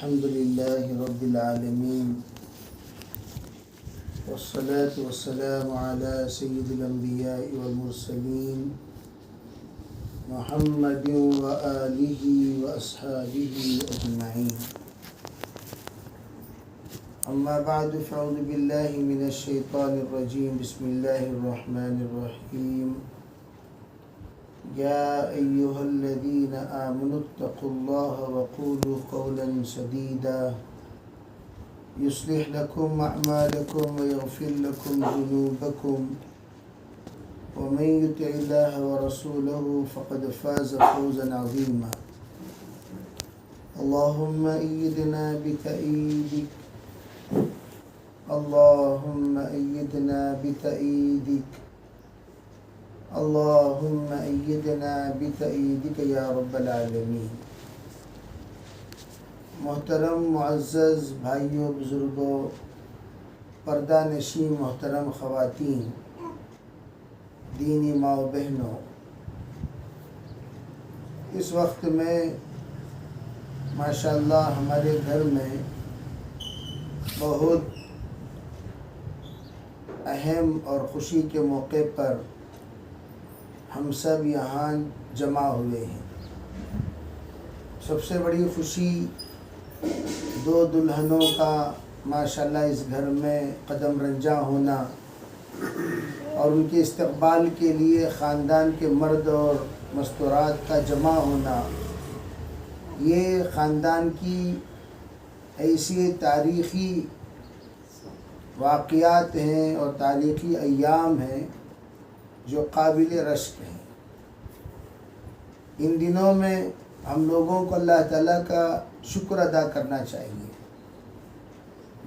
الحمد لله رب العالمين والصلاة والسلام على سيد الأنبياء والمرسلين محمد وآله وأصحابه أجمعين. أما بعد فأعوذ بالله من الشيطان الرجيم. بسم الله الرحمن الرحيم. يا أيها الذين آمنوا اتقوا الله وقولوا قولا سديدا يصلح لكم أعمالكم ويغفر لكم ذنوبكم ومن يطع الله ورسوله فقد فاز فوزا عظيما. اللهم أيدنا بتأييدك اللهم أيدنا بتأييدك اللهم أيدنا بتأييدك یا رب العالمین. محترم معزز بھائیوں، بزرگوں، پردہ نشین محترم خواتین، دینی ماں و بہنوں، اس وقت میں ماشاءاللہ ہمارے گھر میں بہت اہم اور خوشی کے موقع پر ہم سب یہاں جمع ہوئے ہیں. سب سے بڑی خوشی دو دلہنوں کا ماشاءاللہ اس گھر میں قدم رنجاں ہونا اور ان کے استقبال کے لیے خاندان کے مرد اور مستورات کا جمع ہونا. یہ خاندان کی ایسی تاریخی واقعات ہیں اور تاریخی ایام ہیں جو قابل رشک ہیں. ان دنوں میں ہم لوگوں کو اللہ تعالیٰ کا شکر ادا کرنا چاہیے.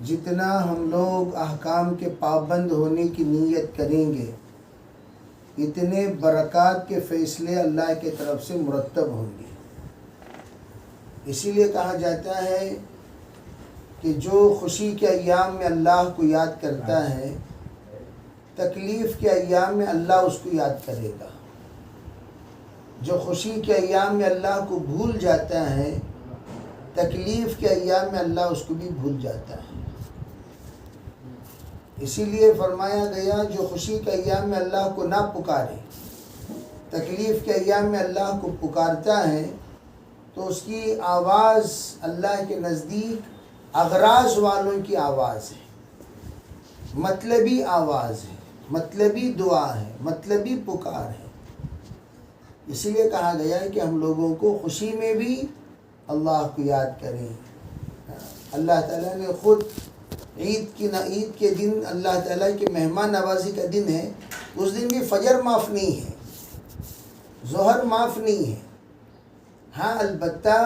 جتنا ہم لوگ احکام کے پابند ہونے کی نیت کریں گے، اتنے برکات کے فیصلے اللہ کی طرف سے مرتب ہوں گے. اسی لیے کہا جاتا ہے کہ جو خوشی کے ایام میں اللہ کو یاد کرتا ہے، تکلیف کے ایام میں اللہ اس کو یاد کرے گا. جو خوشی کے ایام میں اللہ کو بھول جاتا ہے، تکلیف کے ایام میں اللہ اس کو بھی بھول جاتا ہے. اسی لیے فرمایا گیا جو خوشی کے ایام میں اللہ کو نہ پکارے، تکلیف کے ایام میں اللہ کو پکارتا ہے، تو اس کی آواز اللہ کے نزدیک اغراض والوں کی آواز ہے، مطلبی آواز ہے، مطلبی دعا ہے، مطلبی پکار ہے. اسی لیے کہا گیا ہے کہ ہم لوگوں کو خوشی میں بھی اللہ کو یاد کریں. اللہ تعالیٰ نے خود عید کے دن اللہ تعالیٰ کی مہمان نوازی کا دن ہے. اس دن بھی فجر معاف نہیں ہے، ظہر معاف نہیں ہے. ہاں البتہ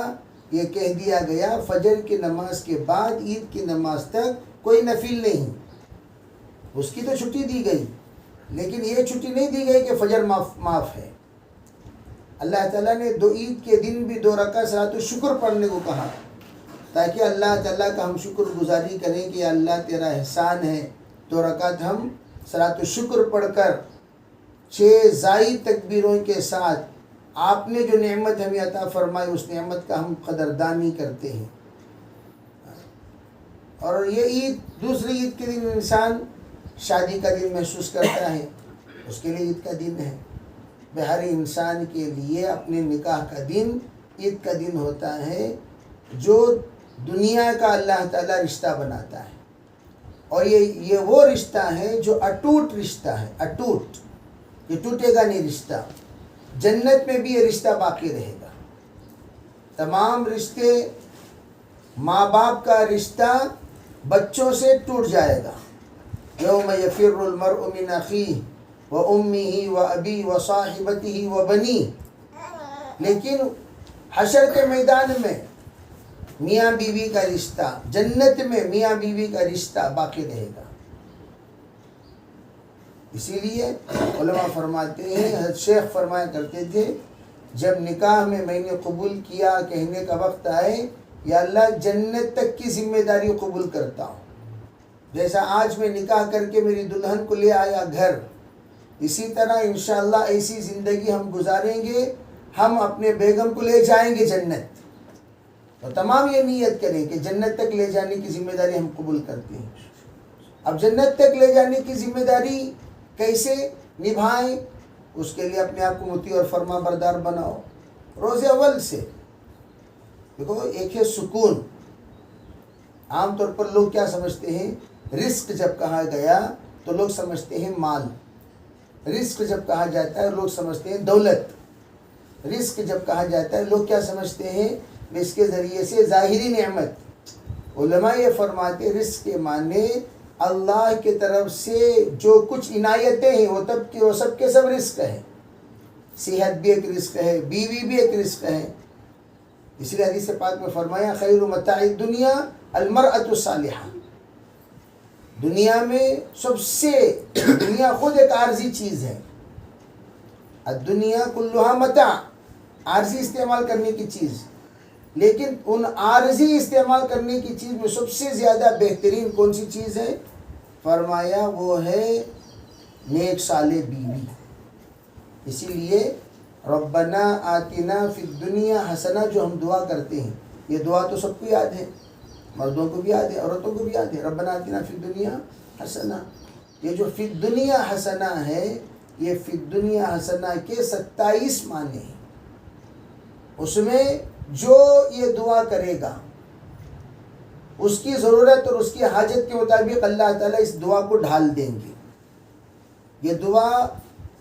یہ کہہ دیا گیا فجر کی نماز کے بعد عید کی نماز تک کوئی نفل نہیں. اس کی تو چھٹی دی گئی، لیکن یہ چھٹی نہیں دی گئی کہ فجر معاف ہے. اللہ تعالیٰ نے عید کے دن بھی 2 رکعت صلاۃ الشکر پڑھنے کو کہا، تاکہ اللہ تعالیٰ کا ہم شکر گزاری کریں کہ یا اللہ تیرا احسان ہے. 2 رکعت ہم صلاۃ الشکر پڑھ کر 6 زائد تکبیروں کے ساتھ آپ نے جو نعمت ہمیں عطا فرمائی اس نعمت کا ہم قدردانی کرتے ہیں. اور یہ عید، دوسری عید کے دن انسان شادی کا دن محسوس کرتا ہے، اس کے لیے عید کا دن ہے. ہر انسان کے لیے اپنے نکاح کا دن عید کا دن ہوتا ہے، جو دنیا کا اللہ تعالیٰ رشتہ بناتا ہے. اور یہ وہ رشتہ ہے جو اٹوٹ رشتہ ہے، اٹوٹ، یہ ٹوٹے گا نہیں رشتہ. جنت میں بھی یہ رشتہ باقی رہے گا. تمام رشتے، ماں باپ کا رشتہ بچوں سے ٹوٹ جائے گا. یوم یفر المرء من اخیہ وامہ وابیہ وصاحبتہ وبنیہ. لیکن حشر کے میدان میں میاں بیوی کا رشتہ، جنت میں میاں بیوی کا رشتہ باقی رہے گا. اسی لیے علماء فرماتے ہیں، حضرت شیخ فرمایا کرتے تھے جب نکاح میں میں نے قبول کیا کہنے کا وقت آئے، یا اللہ جنت تک کی ذمہ داری قبول کرتا ہوں. جیسا آج میں نکاح کر کے میری دلہن کو لے آیا گھر، اسی طرح انشاءاللہ ایسی زندگی ہم گزاریں گے، ہم اپنے بیگم کو لے جائیں گے جنت. تو تمام یہ نیت کریں کہ جنت تک لے جانے کی ذمہ داری ہم قبول کرتے ہیں. اب جنت تک لے جانے کی ذمہ داری کیسے نبھائیں؟ اس کے لیے اپنے آپ کو مطیع اور فرما بردار بناؤ روز اول سے. دیکھو ایک ہے سکون. عام طور پر لوگ کیا سمجھتے ہیں؟ رزق جب کہا گیا تو لوگ سمجھتے ہیں مال. رزق جب کہا جاتا ہے لوگ سمجھتے ہیں دولت. رزق جب کہا جاتا ہے لوگ کیا سمجھتے ہیں؟ اس کے ذریعے سے ظاہری نعمت. علماء یہ فرماتے رزق کے معنی اللہ کی طرف سے جو کچھ عنایتیں ہیں وہ سب کے سب رزق ہے. صحت بھی ایک رزق ہے، بیوی بھی ایک رزق ہے. اس لیے حدیث پاک میں فرمایا خیر متاع الدنیا المرأة الصالحہ. دنیا میں سب سے دنیا خود ایک عارضی چیز ہے. الدنیا کلھا متاع، عارضی استعمال کرنے کی چیز. لیکن ان عارضی استعمال کرنے کی چیز میں سب سے زیادہ بہترین کون سی چیز ہے؟ فرمایا وہ ہے نیک صالح بیوی. اسی لیے ربنا آتنا فی الدنیا حسنہ جو ہم دعا کرتے ہیں، یہ دعا تو سب کو یاد ہے، مردوں کو بھی یاد ہے، عورتوں کو بھی یاد ہے. ربنا آتنا فی الدنیا حسنہ. یہ جو فی الدنیا حسنہ ہے، یہ فی الدنیا حسنہ کے 27 معنی ہیں. اس میں جو یہ دعا کرے گا اس کی ضرورت اور اس کی حاجت کے مطابق اللہ تعالیٰ اس دعا کو ڈھال دیں گے. یہ دعا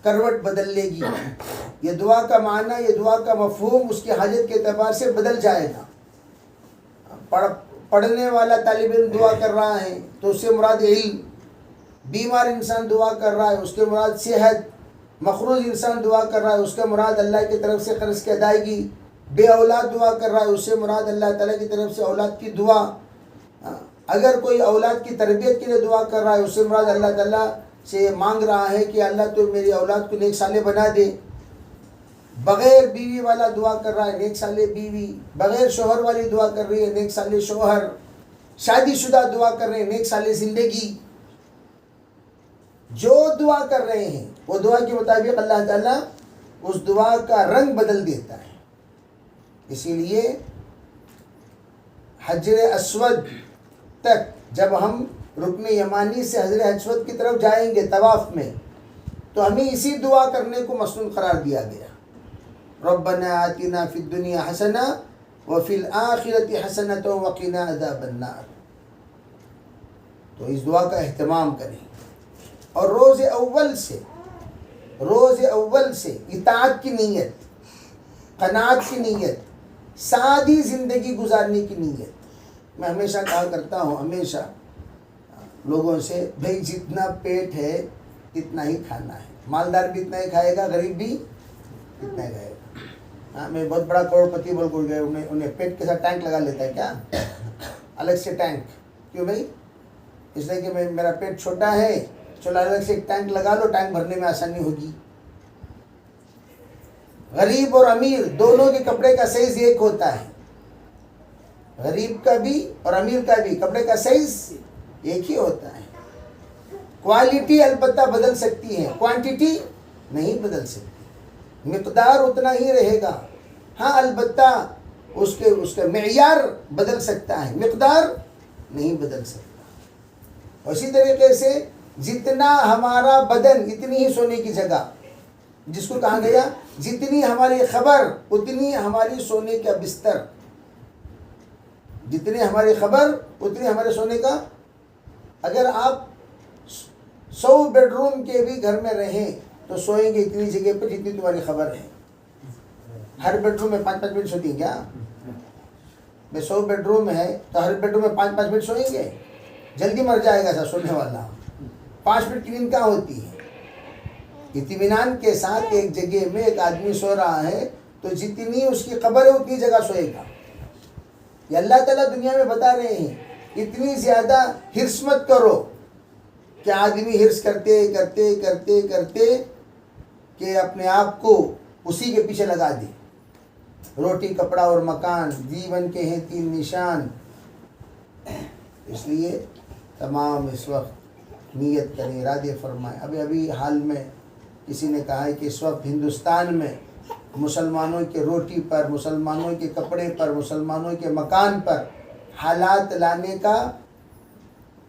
کروٹ بدل لے گی. یہ دعا کا معنی، یہ دعا کا مفہوم اس کی حاجت کے اعتبار سے بدل جائے گا. پڑھنے والا طالب علم دعا کر رہا ہے تو اس سے مراد علم. بیمار انسان دعا کر رہا ہے اس کے مراد صحت. مقروض انسان دعا کر رہا ہے اس کے مراد اللہ کی طرف سے قرض کی ادائیگی. بے اولاد دعا کر رہا ہے اس سے مراد اللہ تعالیٰ کی طرف سے اولاد کی دعا. اگر کوئی اولاد کی تربیت کے لیے دعا کر رہا ہے اس سے مراد اللہ تعالیٰ سے مانگ رہا ہے کہ اللہ تو میری اولاد کو نیک صالح بنا دے. بغیر بیوی والا دعا کر رہا ہے نیک صالح بیوی. بغیر شوہر والی دعا کر رہی ہے نیک صالح شوہر. شادی شدہ دعا کر رہے ہیں نیک صالح زندگی. جو دعا کر رہے ہیں وہ دعا کے مطابق اللہ تعالیٰ اس دعا کا رنگ بدل دیتا ہے. اسی لیے حجر اسود تک جب ہم رکن یمانی سے حجر اسود کی طرف جائیں گے طواف میں تو ہمیں اسی دعا کرنے کو مسنون قرار دیا گیا. ربنا آتنا فی الدنیا حسنہ وفی الآخرۃ حسنۃ وقنا عذاب النار. تو اس دعا کا اہتمام کریں اور روز اول سے اطاعت کی نیت، قناعت کی نیت، سادی زندگی گزارنے کی نیت. میں ہمیشہ کہا کرتا ہوں ہمیشہ لوگوں سے بھائی جتنا پیٹ ہے اتنا ہی کھانا ہے. مالدار بھی اتنا ہی کھائے گا، غریب بھی اتنا ہی کھائے گا. ہاں میں بہت بڑا کروڑپتی بول کر گئے انہیں پیٹ کے ساتھ ٹینک لگا لیتا ہے کیا الگ سے ٹینک. کیوں بھائی؟ اس لیے کہ میرا پیٹ چھوٹا ہے، چلو الگ سے ایک ٹینک لگا لو، ٹینک بھرنے میں آسانی ہوگی. غریب اور امیر دونوں کے کپڑے کا سائز ایک ہوتا ہے. غریب کا بھی اور امیر کا بھی کپڑے کا سائز ایک ہی ہوتا ہے. کوالٹی البتہ بدل سکتی ہے، کوانٹیٹی نہیں بدل سکتی. مقدار اتنا ہی رہے گا. ہاں البتہ اس کا معیار بدل سکتا ہے، مقدار نہیں بدل سکتا. اسی طریقے سے جتنا ہمارا بدن اتنی ہی سونے کی جگہ، جس کو کہا گیا جتنی ہماری خبر اتنی ہماری سونے کا بستر. جتنی ہماری خبر اتنی ہمارے سونے کا. اگر آپ 100 بیڈ روم کے بھی گھر میں رہیں تو سوئیں گے اتنی جگہ پر جتنی تمہاری خبر ہے. ہر بیڈ روم میں 5-5 منٹ سوتی ہیں کیا؟ 100 بیڈ روم ہے تو ہر بیڈ روم میں 5-5 منٹ سوئیں گے؟ جلدی مر جائے گا ایسا سونے والا. 5 منٹ کی نیند کہاں ہوتی ہے؟ اطمینان کے ساتھ ایک جگہ میں ایک آدمی سو رہا ہے تو جتنی اس کی قبر ہے اتنی جگہ سوئے گا. یہ اللہ تعالیٰ دنیا میں بتا رہے ہیں اتنی زیادہ ہرس مت کرو کہ آدمی ہرس کرتے کرتے کرتے کرتے کہ اپنے آپ کو اسی کے پیچھے لگا دے. روٹی کپڑا اور مکان جیون کے ہیں 3 نشان. اس لیے تمام اس وقت نیت کریں، ارادے فرمائیں. ابھی حال میں کسی نے کہا ہے کہ اس وقت ہندوستان میں مسلمانوں کے روٹی پر، مسلمانوں کے کپڑے پر، مسلمانوں کے مکان پر حالات لانے کا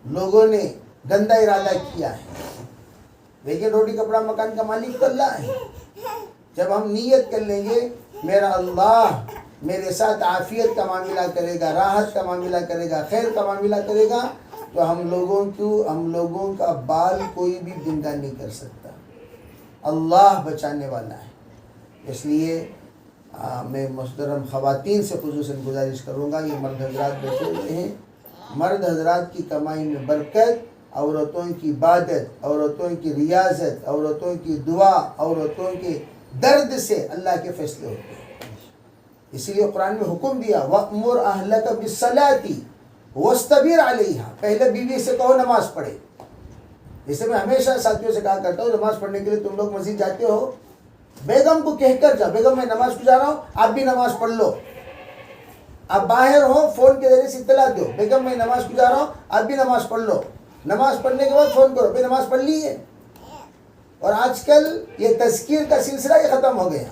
لوگوں نے گندا ارادہ کیا ہے. لیکن روٹی کپڑا مکان کا مالک تو اللہ ہے. جب ہم نیت کر لیں گے میرا اللہ میرے ساتھ عافیت کا معاملہ کرے گا، راحت کا معاملہ کرے گا، خیر کا معاملہ کرے گا، تو ہم لوگوں کا بال کوئی بھی زندہ نہیں کر سکتا. اللہ بچانے والا ہے. اس لیے میں محترم خواتین سے خصوصاً گزارش کروں گا، یہ مرد حضرات بیٹھے ہوئے ہیں، مرد حضرات کی کمائی میں برکت، عورتوں کی عبادت، عورتوں کی ریاضت، عورتوں کی دعا، عورتوں کے درد سے اللہ کے فیصلے ہوتے ہیں. اسی لیے قرآن میں حکم دیا وَأْمُرْ أَهْلَكَ بِالصَّلَاةِ وَاسْتَبِرْ عَلَيْهَا. پہلے بیوی سے کہو نماز پڑھے. جیسے میں ہمیشہ ساتھیوں سے کہا کرتا ہوں نماز پڑھنے کے لیے تم لوگ مسجد جاتے ہو، بیگم کو کہہ کر جاؤ بیگم میں نماز کو جا رہا ہوں آپ بھی نماز پڑھ لو. آپ باہر ہو فون کے ذریعے سے اطلاع دو بیگم میں نماز کو جا رہا ہوں آپ بھی نماز پڑھ لو. نماز پڑھنے کے بعد فون کرو بھائی نماز پڑھ لی ہے. اور آج کل یہ تذکیر کا سلسلہ یہ ختم ہو گیا.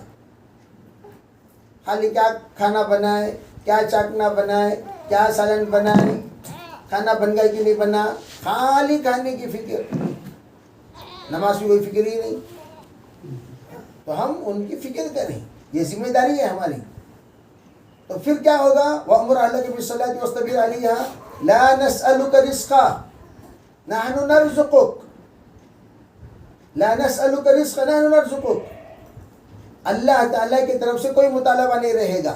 خالی کیا کھانا بنائے، کیا چاکنا بنائے، کیا سالن بنائے، کھانا بن گیا کہ نہیں بنا، خالی کھانے کی فکر، نماز کی کوئی فکر ہی نہیں. تو ہم ان کی فکر کریں، یہ ذمہ داری ہے ہماری. تو پھر کیا ہوگا وَأْمُرْ أَهْلَكَ بِالصَّلَاةِ وَاسْتَبِرْ عَلَيْهَا لَا نَسْأَلُكَ رِزْقًا نَحْنُ نَرْزُقُكَ لَا نَسْأَلُكَ رِزْقًا نَحْنُ نَرْزُقُكَ. اللہ تعالیٰ کی طرف سے کوئی مطالبہ نہیں رہے گا.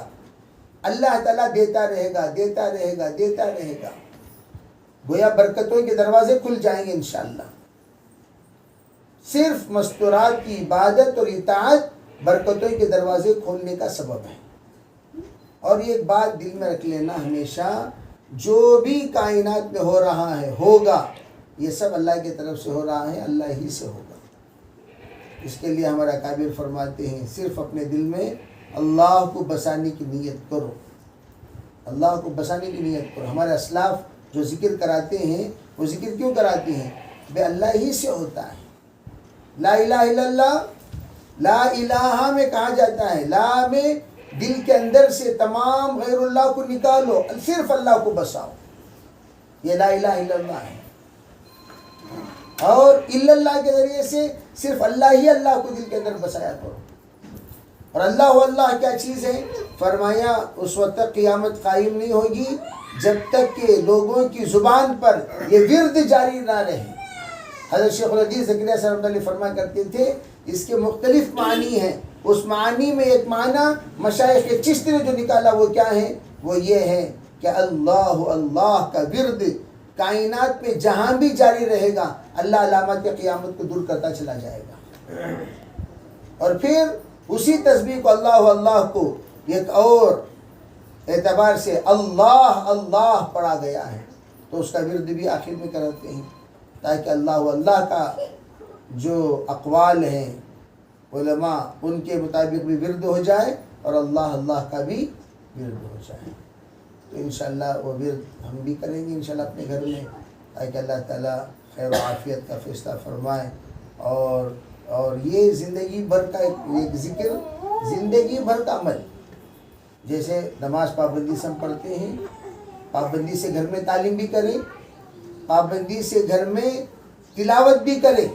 اللہ تعالیٰ دیتا رہے گا، دیتا رہے گا، دیتا رہے گا. گویا برکتوں کے دروازے کھل جائیں گے انشاءاللہ. صرف مستورات کی عبادت اور اطاعت برکتوں کے دروازے کھولنے کا سبب ہے. اور یہ ایک بات دل میں رکھ لینا ہمیشہ، جو بھی کائنات میں ہو رہا ہے ہوگا یہ سب اللہ کی طرف سے ہو رہا ہے، اللہ ہی سے ہوگا. اس کے لیے ہمارا اکابر فرماتے ہیں صرف اپنے دل میں اللہ کو بسانے کی نیت کرو، اللہ کو بسانے کی نیت کرو. ہمارے اسلاف جو ذکر کراتے ہیں وہ ذکر کیوں کراتے ہیں؟ بے اللہ ہی سے ہوتا ہے. لا الہ الا اللہ، لا الہ میں کہا جاتا ہے لا میں دل کے اندر سے تمام غیر اللہ کو نکالو، صرف اللہ کو بساؤ. یہ لا الہ الا اللہ ہے. اور الا اللہ کے ذریعے سے صرف اللہ ہی اللہ کو دل کے اندر بسایا کرو. اور اللہ کیا چیز ہے؟ فرمایا اس وقت تک قیامت قائم نہیں ہوگی جب تک کہ لوگوں کی زبان پر یہ ورد جاری نہ رہے. حضرت شیخ الحدیث زکریا صاحب رحمۃ اللہ فرمایا کرتے تھے اس کے مختلف معنی ہیں. اس معنی میں ایک معنی مشائخ چشتی نے جو نکالا وہ کیا ہے؟ وہ یہ ہے کہ اللہ کا ورد کائنات میں جہاں بھی جاری رہے گا اللہ علامات کے قیامت کو دور کرتا چلا جائے گا. اور پھر اسی تسبیح کو اللہ کو ایک اور اعتبار سے اللہ پڑھا گیا ہے تو اس کا ورد بھی آخر میں کرتے ہیں تاکہ اللہ کا جو اقوال ہیں علماء ان کے مطابق بھی ورد ہو جائے اور اللہ کا بھی ورد ہو جائے. تو انشاءاللہ وہ ورد ہم بھی کریں گے انشاءاللہ اپنے گھر میں تاکہ اللہ تعالیٰ خیر و عافیت کا فیصلہ فرمائے. اور یہ زندگی بھر کا ایک ذکر، زندگی بھر کا عمل. جیسے نماز پابندی سے ہم پڑھتے ہیں، پابندی سے گھر میں تعلیم بھی کریں، پابندی سے گھر میں تلاوت بھی کریں،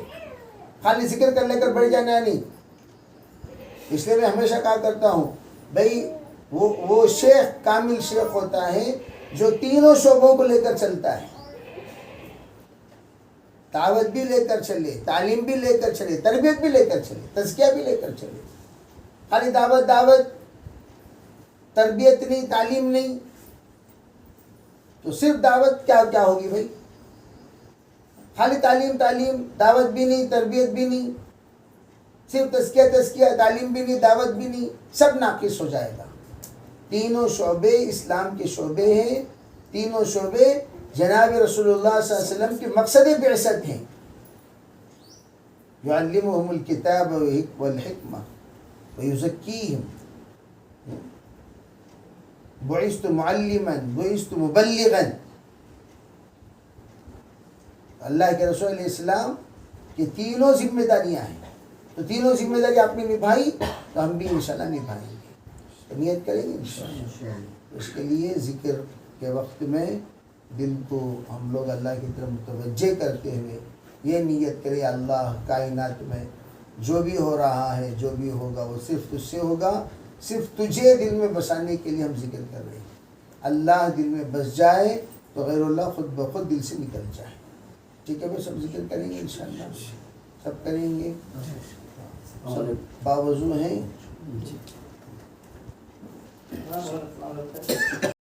خالی ذکر کر لے کر بیٹھ جانا نہیں. اس لیے میں ہمیشہ کہا کرتا ہوں بھائی وہ شیخ کامل شیخ ہوتا ہے جو تینوں شعبوں کو لے کر چلتا ہے. دعوت بھی لے کر چلے، تعلیم بھی لے کر چلے، تربیت بھی لے کر چلے، تزکیہ بھی لے کر چلے. خالی دعوت تربیت نہیں، تعلیم نہیں تو صرف دعوت کیا ہوگی بھائی؟ خالی تعلیم دعوت بھی نہیں، تربیت بھی نہیں، صرف تزکیہ تعلیم بھی نہیں، دعوت بھی نہیں، سب ناقص ہو جائے گا. تینوں شعبے اسلام کے شعبے ہیں. تینوں شعبے جناب رسول اللہ صلی اللہ علیہ وسلم کے مقصد بعثت ہیں. يعلمهم الكتاب والحکمہ ويزکیہم بعثت معلما بعثت مبلغا. اللہ کے رسول علیہ السلام کی تینوں ذمہ داریاں ہیں. تو تینوں ذمہ داری آپ نے نبھائی تو ہم بھی انشاءاللہ نبھائیں گے. تو نیت کریں گے انشاءاللہ. اس کے لیے ذکر کے وقت میں دل کو ہم لوگ اللہ کی طرف متوجہ کرتے ہوئے یہ نیت کرے اللہ کائنات میں جو بھی ہو رہا ہے جو بھی ہوگا وہ صرف تجھ سے ہوگا, صرف تجھے دل میں بسانے کے لیے ہم ذکر کر رہے ہیں. اللہ دل میں بس جائے تو غیر اللہ خود بخود دل سے نکل جائے. ٹھیک ہے بھائی, سب ذکر کریں گے انشاءاللہ, سب کریں گے, سب باوضو ہیں.